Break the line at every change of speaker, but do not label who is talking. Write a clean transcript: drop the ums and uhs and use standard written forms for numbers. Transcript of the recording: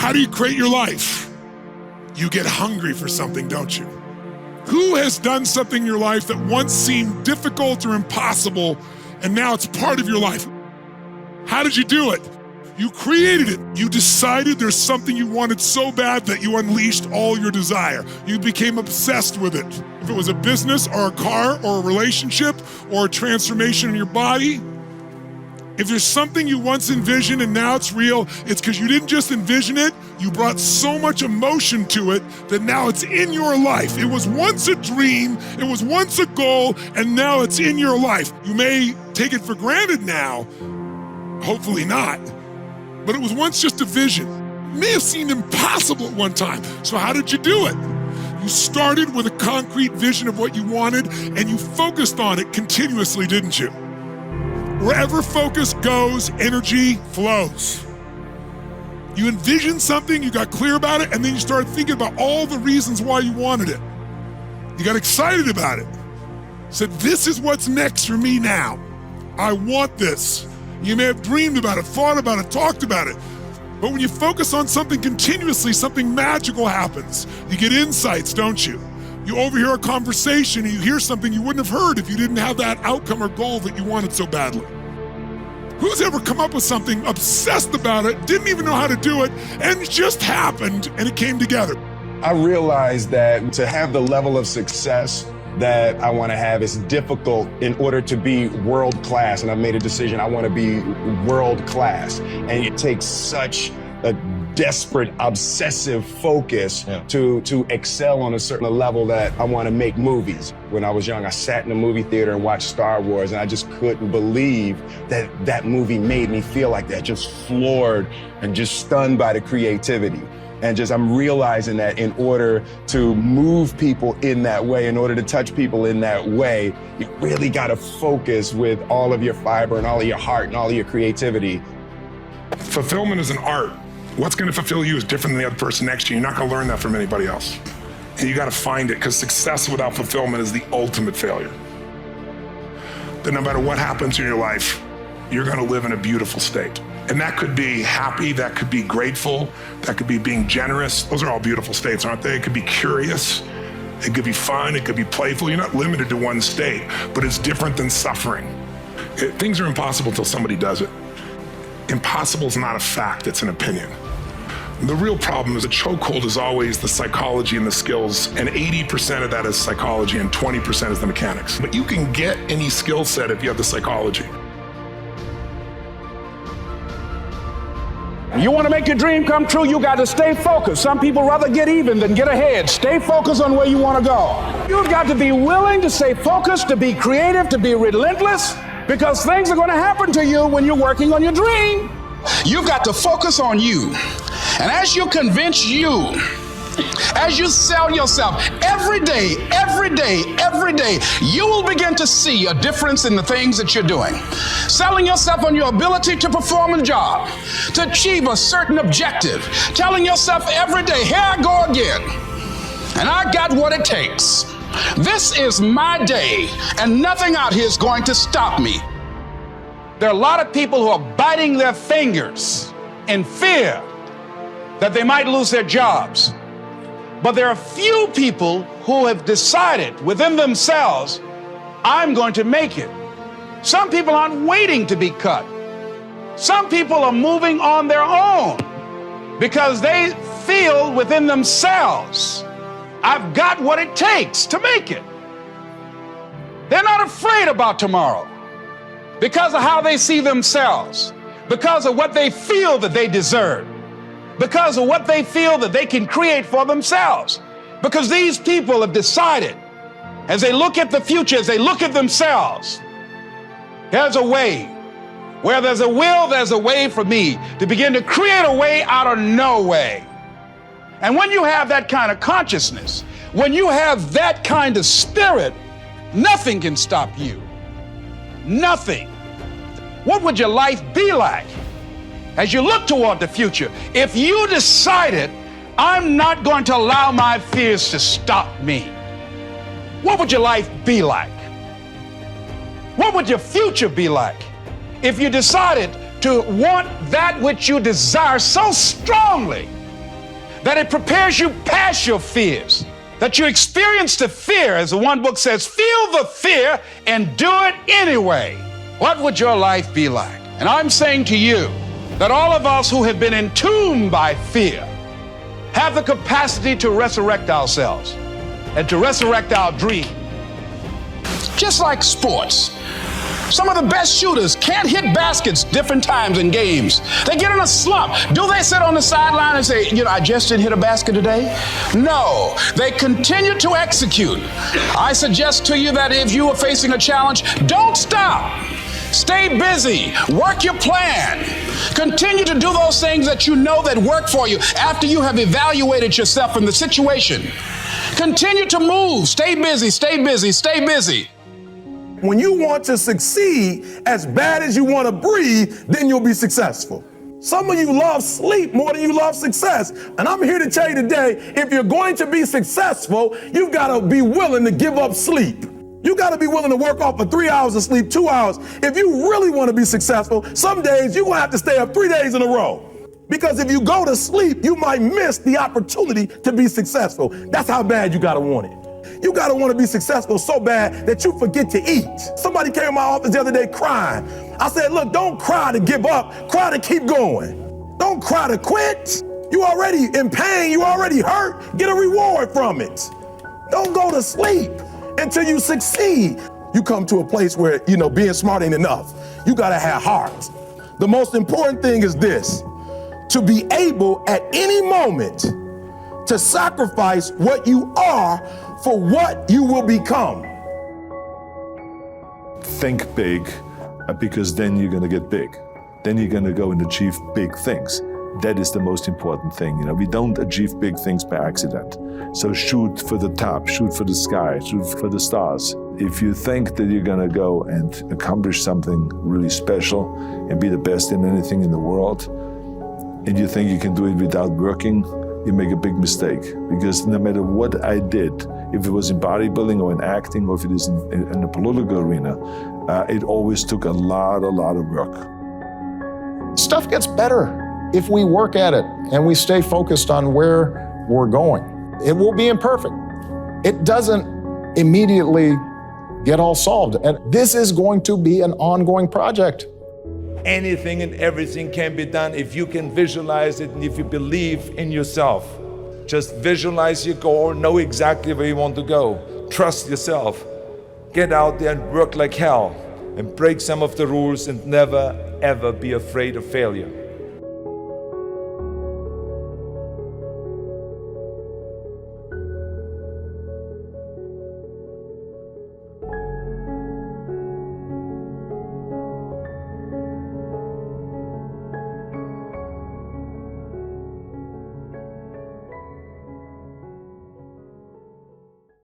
How do you create your life? You get hungry for something, don't you? Who has done something in your life that once seemed difficult or impossible, and now it's part of your life? How did you do it? You created it. You decided there's something you wanted so bad that you unleashed all your desire. You became obsessed with it. If it was a business or a car or a relationship or a transformation in your body, if there's something you once envisioned and now it's real, it's because you didn't just envision it, you brought so much emotion to it that now it's in your life. It was once a dream, it was once a goal, and now it's in your life. You may take it for granted now, hopefully not, but it was once just a vision. It may have seemed impossible at one time. So how did you do it? You started with a concrete vision of what you wanted and you focused on it continuously, didn't you? Wherever focus goes, energy flows. You envisioned something, you got clear about it, and then you started thinking about all the reasons why you wanted it. You got excited about it. Said, this is what's next for me now. I want this. You may have dreamed about it, thought about it, talked about it. But when you focus on something continuously, something magical happens. You get insights, don't you? You overhear a conversation and you hear something you wouldn't have heard if you didn't have that outcome or goal that you wanted so badly. Who's ever come up with something, obsessed about it, didn't even know how to do it, and it just happened and it came together?
I realized that to have the level of success that I want to have is difficult in order to be world class. And I've made a decision, I want to be world class. And it takes such a desperate, obsessive focus to excel on a certain level that I want to make movies. When I was young, I sat in a movie theater and watched Star Wars, and I just couldn't believe that that movie made me feel like that, just floored and just stunned by the creativity. And just, I'm realizing that in order to move people in that way, in order to touch people in that way, you really got to focus with all of your fiber and all of your heart and all of your creativity.
Fulfillment is an art. What's going to fulfill you is different than the other person next to you. You're not going to learn that from anybody else. And you got to find it, because success without fulfillment is the ultimate failure. That no matter what happens in your life, you're going to live in a beautiful state. And that could be happy, that could be grateful, that could be being generous. Those are all beautiful states, aren't they? It could be curious, it could be fun, it could be playful. You're not limited to one state, but it's different than suffering. Things are impossible till somebody does it. Impossible is not a fact, it's an opinion. The real problem is the chokehold is always the psychology and the skills, and 80% of that is psychology and 20% is the mechanics. But you can get any skill set if you have the psychology.
You want to make your dream come true, you got to stay focused. Some people rather get even than get ahead. Stay focused on where you want to go. You've got to be willing to stay focused, to be creative, to be relentless, because things are going to happen to you when you're working on your dream.
You've got to focus on you. And as you convince you, as you sell yourself every day, you will begin to see a difference in the things that you're doing. Selling yourself on your ability to perform a job, to achieve a certain objective. Telling yourself every day, here I go again. And I got what it takes. This is my day, and nothing out here is going to stop me.
There are a lot of people who are biting their fingers in fear that they might lose their jobs. But there are few people who have decided within themselves, I'm going to make it. Some people aren't waiting to be cut. Some people are moving on their own because they feel within themselves, I've got what it takes to make it. They're not afraid about tomorrow because of how they see themselves, because of what they feel that they deserve, because of what they feel that they can create for themselves. Because these people have decided, as they look at the future, as they look at themselves, there's a way. Where there's a will, there's a way for me to begin to create a way out of no way. And when you have that kind of consciousness, when you have that kind of spirit, nothing can stop you. Nothing. What would your life be like as you look toward the future if you decided, I'm not going to allow my fears to stop me? What would your life be like? What would your future be like if you decided to want that which you desire so strongly that it prepares you past your fears, that you experience the fear, as the one book says, feel the fear and do it anyway. What would your life be like? And I'm saying to you that all of us who have been entombed by fear have the capacity to resurrect ourselves and to resurrect our dream.
Just like sports, some of the best shooters can't hit baskets different times in games. They get in a slump. Do they sit on the sideline and say, I just didn't hit a basket today? No, they continue to execute. I suggest to you that if you are facing a challenge, don't stop. Stay busy, work your plan. Continue to do those things that you know that work for you after you have evaluated yourself in the situation. Continue to move, stay busy, stay busy, stay busy.
When you want to succeed as bad as you want to breathe, then you'll be successful. Some of you love sleep more than you love success. And I'm here to tell you today, if you're going to be successful, you've got to be willing to give up sleep. You got to be willing to work off for 3 hours of sleep, 2 hours. If you really want to be successful, some days you're going to have to stay up 3 days in a row. Because if you go to sleep, you might miss the opportunity to be successful. That's how bad you got to want it. You got to want to be successful so bad that you forget to eat. Somebody came to my office the other day crying. I said, look, don't cry to give up, cry to keep going. Don't cry to quit. You already in pain, you already hurt, get a reward from it. Don't go to sleep until you succeed. You come to a place where, being smart ain't enough. You got to have heart. The most important thing is this, to be able at any moment to sacrifice what you are for what you will become.
Think big, because then you're going to get big. Then you're going to go and achieve big things. That is the most important thing. We don't achieve big things by accident. So shoot for the top, shoot for the sky, shoot for the stars. If you think that you're going to go and accomplish something really special and be the best in anything in the world, and you think you can do it without working, you make a big mistake. Because no matter what I did, if it was in bodybuilding or in acting or if it is in the political arena, it always took a lot of work.
Stuff gets better if we work at it and we stay focused on where we're going. It will be imperfect. It doesn't immediately get all solved. And this is going to be an ongoing project.
Anything and everything can be done if you can visualize it and if you believe in yourself. Just visualize your goal, know exactly where you want to go. Trust yourself. Get out there and work like hell and break some of the rules and never, ever be afraid of failure.